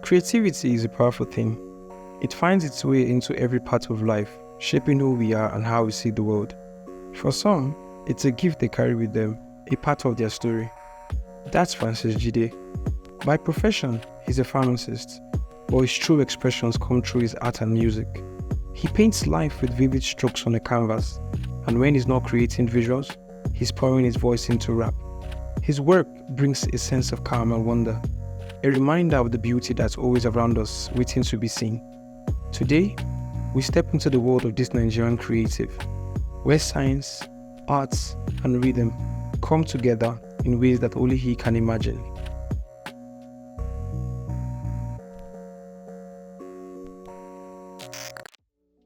Creativity is a powerful thing. It finds its way into every part of life, shaping who we are and how we see the world. For some, it's a gift they carry with them, a part of their story. That's Francis Jide. By profession, he's a pharmacist, but his true expressions come through his art and music. He paints life with vivid strokes on a canvas, and when he's not creating visuals, he's pouring his voice into rap. His work brings a sense of calm and wonder, a reminder of the beauty that's always around us, waiting to be seen. Today, we step into the world of this Nigerian creative, where science, arts, and rhythm come together in ways that only he can imagine.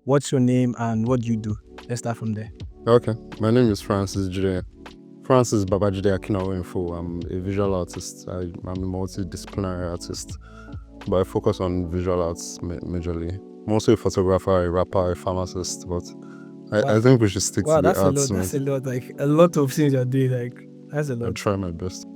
What's your name and what do you do? Let's start from there. Okay, my name is Francis Jide. Francis Babajide Akinawenfo. I'm a visual artist. I'm a multidisciplinary artist, but I focus on visual arts majorly. I'm also a photographer, a rapper, a pharmacist, but I think we should stick to the arts. That's a lot. Like a lot of things you're doing. That's a lot. I try my best.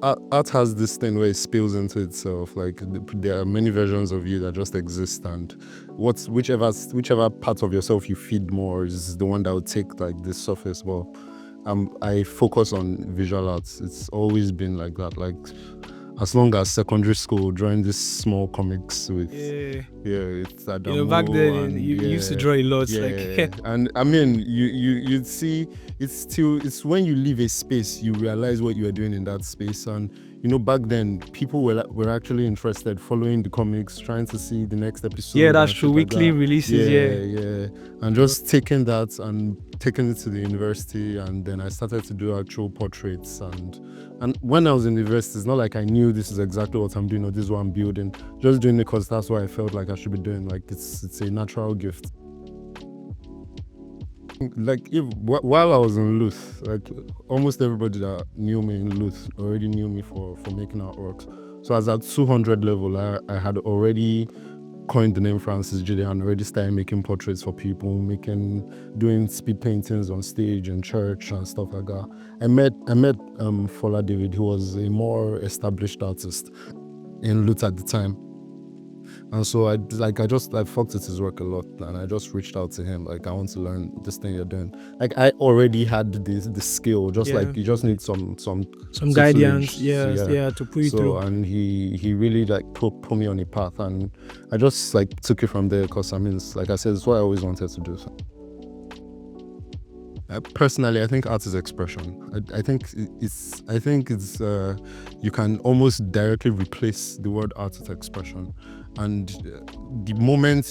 Art has this thing where it spills into itself. Like there are many versions of you that just exist, and whichever part of yourself you feed more is the one that will take like the surface. Well, I focus on visual arts. It's always been like that. Like as long as secondary school, drawing these small comics with it's Adamu, back then you used to draw a lot. And I mean you'd see it's when you leave a space you realize what you are doing in that space. And back then people were actually interested, following the comics, trying to see the next episode. Yeah, that's true. Weekly releases. And just taking that and taking it to the university, and then I started to do actual portraits. And when I was in university, it's not like I knew this is exactly what I'm doing or this is what I'm building. Just doing it because that's what I felt like I should be doing. Like it's a natural gift. Like while I was in Luth, like almost everybody that knew me in Luth already knew me for making artworks. So as at 200 level, I had already coined the name Francis Jide and already started making portraits for people, doing speed paintings on stage in church and stuff like that. I met Fola David, who was a more established artist in Luth at the time. And so I fucked with his work a lot, and I just reached out to him, like, I want to learn this thing you're doing. Like I already had the skill, like you just need some guidance, to put you through. And he really like put me on a path, and I just like took it from there, because I mean, like I said, it's what I always wanted to do. Personally, I think art is expression. I think it's you can almost directly replace the word art with expression. And the moment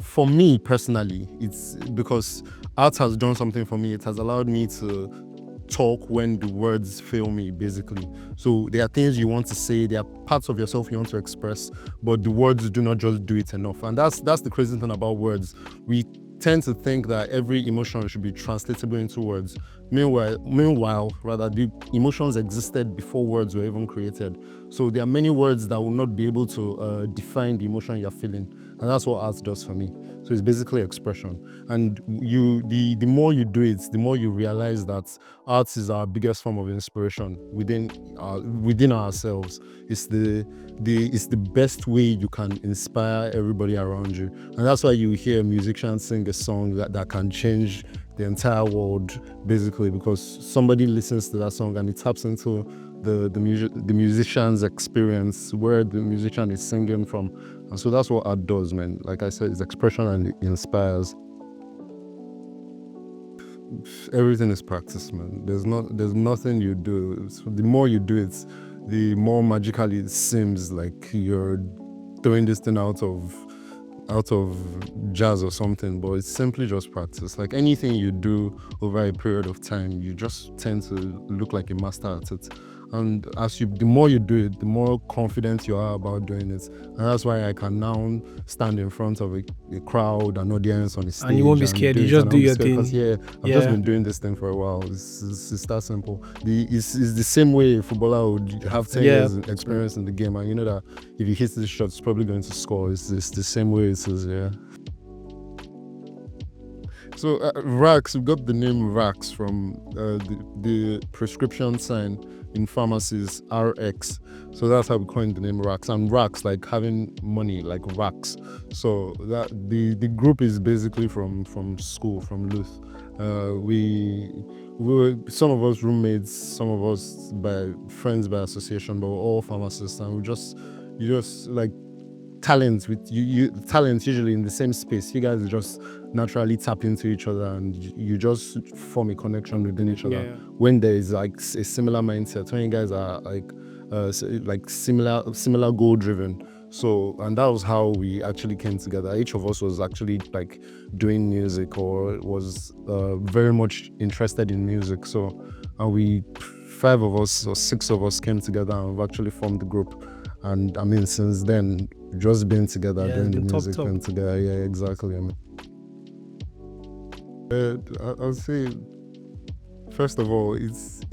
for me personally, it's because art has done something for me. It has allowed me to talk when the words fail me, basically. So there are things you want to say, there are parts of yourself you want to express, but the words do not just do it enough. And that's the crazy thing about words. We tend to think that every emotion should be translatable into words. Meanwhile, rather, the emotions existed before words were even created. So there are many words that will not be able to define the emotion you're feeling. And that's what art does for me. So it's basically expression. And the more you do it, the more you realize that art is our biggest form of inspiration within ourselves. It's the best way you can inspire everybody around you. And that's why you hear musicians sing a song that can change the entire world, basically, because somebody listens to that song and it taps into the musician's experience, where the musician is singing from. And so that's what art does, man. Like I said, it's expression and it inspires. Everything is practice, man. There's nothing you do. So the more you do it, the more magically it seems like you're doing this thing out of jazz or something, but it's simply just practice. Like anything you do over a period of time, you just tend to look like a master at it. And the more you do it, the more confident you are about doing it. And that's why I can now stand in front of a crowd, an audience on the stage. And you won't be scared, you just do your thing. Because I've just been doing this thing for a while. It's that simple. It's the same way a footballer would have 10 years experience in the game, and you know that if he hits this shot, it's probably going to score. It's the same way it is, So Rax, we got the name Rax from the prescription sign in pharmacies, RX. So that's how we coined the name Racks. And Racks, like having money, like racks. So that the group is basically from school, from Luth. We were, some of us roommates, some of us by friends by association, but we're all pharmacists, and you just like talents with you talents usually in the same space. You guys just naturally tap into each other, and you just form a connection within each other. When there is like a similar mindset, when you guys are like similar goal driven. So, and that was how we actually came together. Each of us was actually like doing music, or was very much interested in music. So, and we 5 of us or 6 of us came together and we've actually formed the group. And I mean, since then, just being together, doing the music thing together. Yeah, exactly. I mean, I'll say, first of all, it's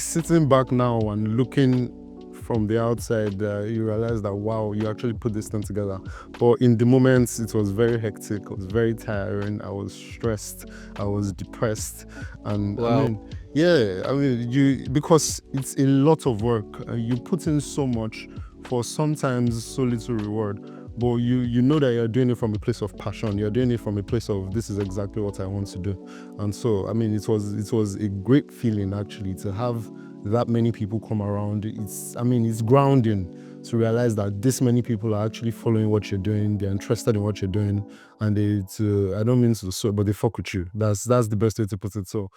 sitting back now and looking from the outside, you realize that, wow, you actually put this thing together. But in the moment, it was very hectic. It was very tiring. I was stressed. I was depressed. And Wow. I mean, yeah, I mean, because it's a lot of work. You put in so much for sometimes so little reward. But you know that you're doing it from a place of passion. You're doing it from a place of, this is exactly what I want to do. And so, I mean, it was a great feeling actually to have that many people come around. It's grounding to realize that this many people are actually following what you're doing. They're interested in what you're doing, and I don't mean to swear, but they fuck with you. That's the best way to put it. So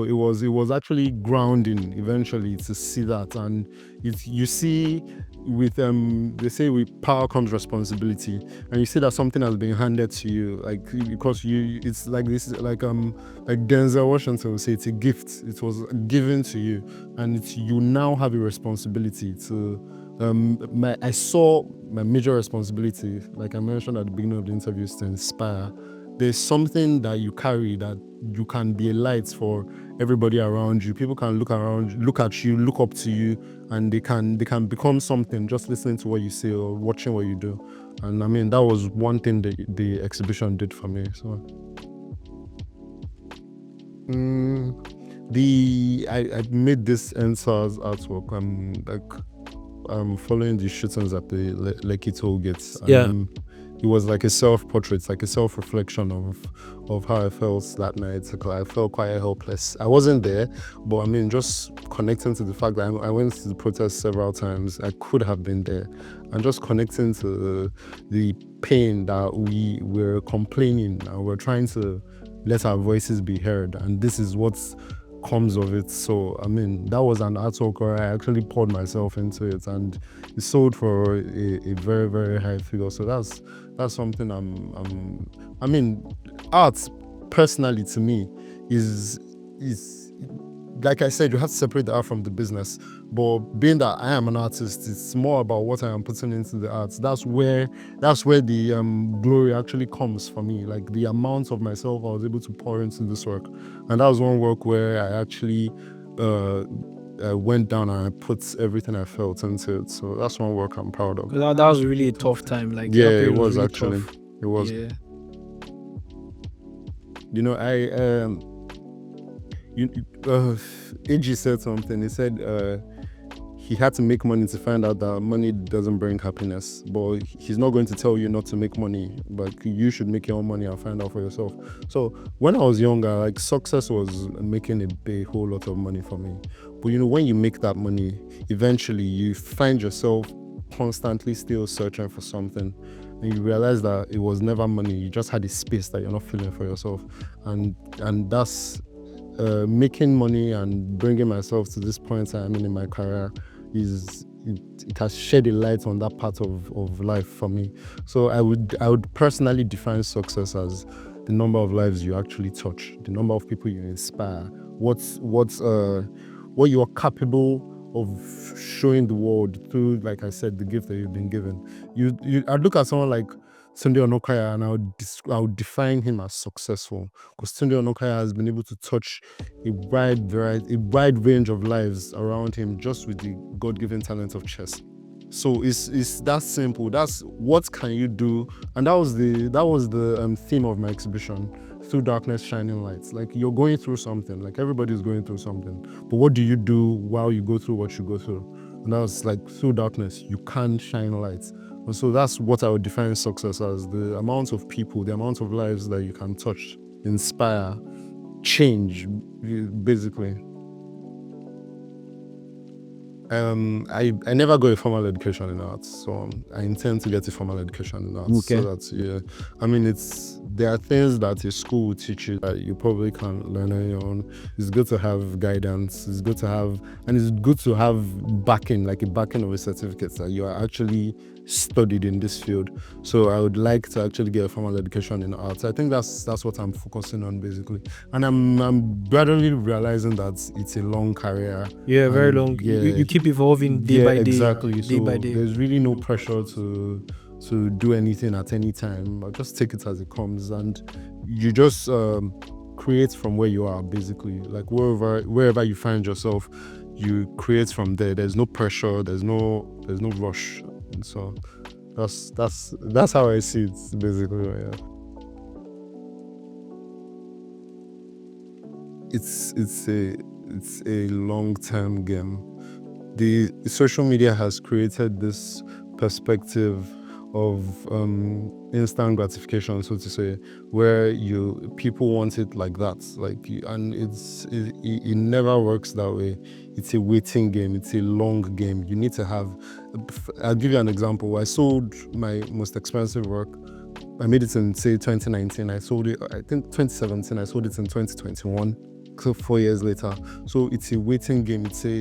it was actually grounding eventually to see that. And you see, with they say with power comes responsibility, and you see that something has been handed to you, like, because it's like this, like Denzel Washington would say, it's a gift. It was given to you, and you now have a responsibility to I saw my major responsibility, like I mentioned at the beginning of the interview, is to inspire. There's something that you carry that you can be a light for everybody around you. People can look at you, look up to you, and they can become something just listening to what you say or watching what you do. And I mean, that was one thing that the exhibition did for me. So I made this NSARS artwork. Following the shootings at the Lekki toll gates. And, it was like a self-portrait, like a self-reflection of how I felt that night. I felt quite helpless. I wasn't there, but I mean, just connecting to the fact that I went to the protest several times. I could have been there, and just connecting to the pain that we were complaining, and we're trying to let our voices be heard. And this is what's comes of it. So I mean, that was an artwork where I actually poured myself into it, and it sold for a very, very high figure. So that's something I mean, art personally to me is like I said, you have to separate the art from the business. But being that I am an artist, it's more about what I am putting into the art. That's where the glory actually comes for me. Like the amount of myself I was able to pour into this work. And that was one work where I actually I went down and I put everything I felt into it. So that's one work I'm proud of. That was really a tough time. Like, Yeah, that period it was really actually. tough. It was. Yeah. You know, AG said something. He said he had to make money to find out that money doesn't bring happiness. But he's not going to tell you not to make money, but you should make your own money and find out for yourself. So when I was younger, like, success was making a whole lot of money for me. But you know, when you make that money, eventually you find yourself constantly still searching for something. And you realize that it was never money. You just had a space that you're not feeling for yourself. And that's making money and bringing myself to this point I'm in my career. It has shed a light on that part of life for me. So I would personally define success as the number of lives you actually touch, the number of people you inspire, what you are capable of showing the world through, like I said, the gift that you've been given. I'd look at someone like Tunde Onokaya and I would define him as successful, because Tunde Onokaya has been able to touch a wide range of lives around him just with the God-given talent of chess. So it's that simple. That's what can you do, and that was the theme of my exhibition, Through Darkness Shining Lights. Like, you're going through something, like everybody's going through something, but what do you do while you go through what you go through? And that was like, through darkness you can shine lights. And so that's what I would define success as: the amount of people, the amount of lives that you can touch, inspire, change, basically. I never got a formal education in arts, so I intend to get a formal education in arts. Okay. So that's, I mean, there are things that a school will teach you that you probably can't learn on your own. It's good to have guidance. It's good to have backing, like a backing of a certificate that you are actually studied in this field. So I would like to actually get a formal education in arts. I think that's what I'm focusing on, basically. And I'm gradually realizing that it's a long career. Yeah, very long. Yeah, You keep evolving day by day. Exactly. Day by day. There's really no pressure to do anything at any time. But just take it as it comes, and you just create from where you are, basically. Like, wherever you find yourself, you create from there. There's no pressure. There's no rush. And so that's how I see it, basically. Yeah. It's a long-term game. The social media has created this perspective of instant gratification, so to say, where people want it like that, and it never works that way. It's a waiting game. It's a long game. You need to have. I'll give you an example. I sold my most expensive work. I made it in, say, 2019. I sold it, I think, 2017. I sold it in 2021. So 4 years later. So it's a waiting game. It's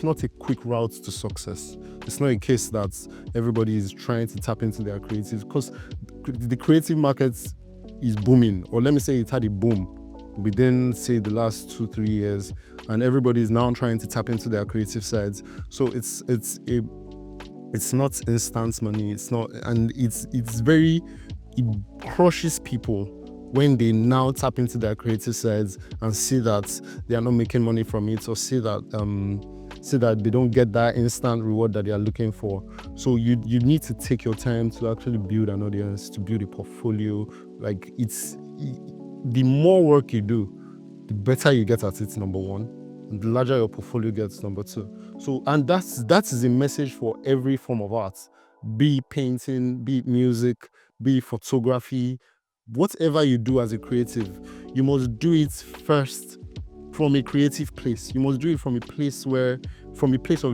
not a quick route to success. It's not a case that everybody is trying to tap into their creative, because the creative market is booming, or let me say it had a boom within, say, the last 2-3 years, and everybody is now trying to tap into their creative sides. So it's not instant money. It's not, and it crushes people when they now tap into their creative sides and see that they are not making money from it, or see that they don't get that instant reward that they are looking for. So you need to take your time to actually build an audience, to build a portfolio. Like, the more work you do, the better you get at it, number one, and the larger your portfolio gets, number two. So, and that is a message for every form of art, be it painting, be it music, be it photography. Whatever you do as a creative, you must do it first from a creative place. You must do it from a place of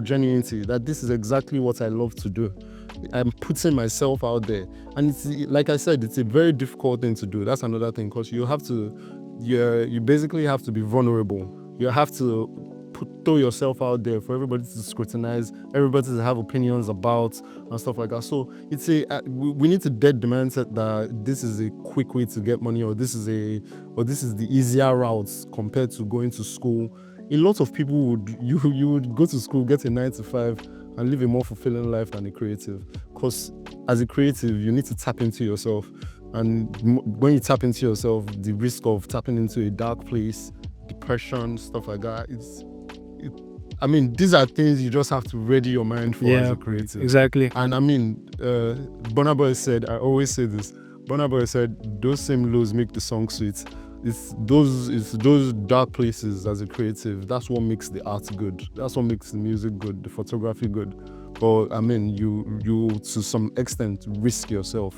genuinity, that this is exactly what I love to do. I'm putting myself out there. And it's, like I said, it's a very difficult thing to do. That's another thing, because you basically have to be vulnerable. You have to throw yourself out there for everybody to scrutinize, everybody to have opinions about, and stuff like that. So we need to dead the mindset that this is a quick way to get money, or this is the easier route compared to going to school. A lot of people would go to school, get a 9 to 5, and live a more fulfilling life than a creative. Because as a creative, you need to tap into yourself, and when you tap into yourself, the risk of tapping into a dark place, depression, stuff like that, I mean, these are things you just have to ready your mind for as a creative. Exactly. And I mean, Burna Boy said, I always say this, Burna Boy said, those same lows make the song sweet. It's those dark places as a creative, that's what makes the art good. That's what makes the music good, the photography good. But I mean, you to some extent risk yourself,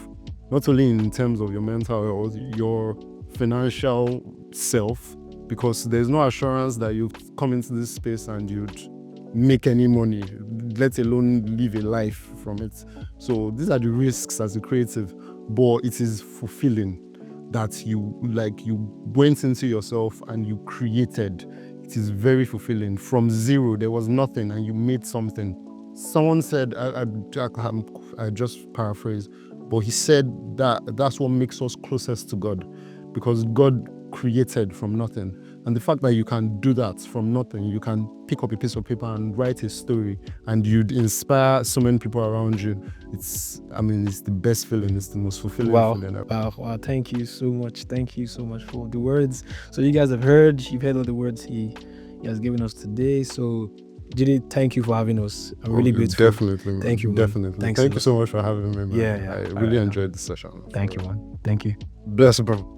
not only in terms of your mental health, your financial self, because there's no assurance that you come into this space and you'd make any money, let alone live a life from it. So these are the risks as a creative, but it is fulfilling that you went into yourself and you created. It is very fulfilling. From zero, there was nothing, and you made something. Someone said, I just paraphrase, but he said that that's what makes us closest to God, because God created from nothing. And the fact that you can do that from nothing, you can pick up a piece of paper and write a story, and you'd inspire so many people around you. It's the best feeling. It's the most fulfilling feeling ever. Wow. Thank you so much. Thank you so much for the words. So you've heard all the words he has given us today. So Jide, thank you for having us. I'm really grateful. Definitely, man. Thank you, man. Definitely. Thanks Thank a you so much for having me, man. Yeah, yeah. I All really right. enjoyed the session. Thank you, man. Thank you. Bless you, bro.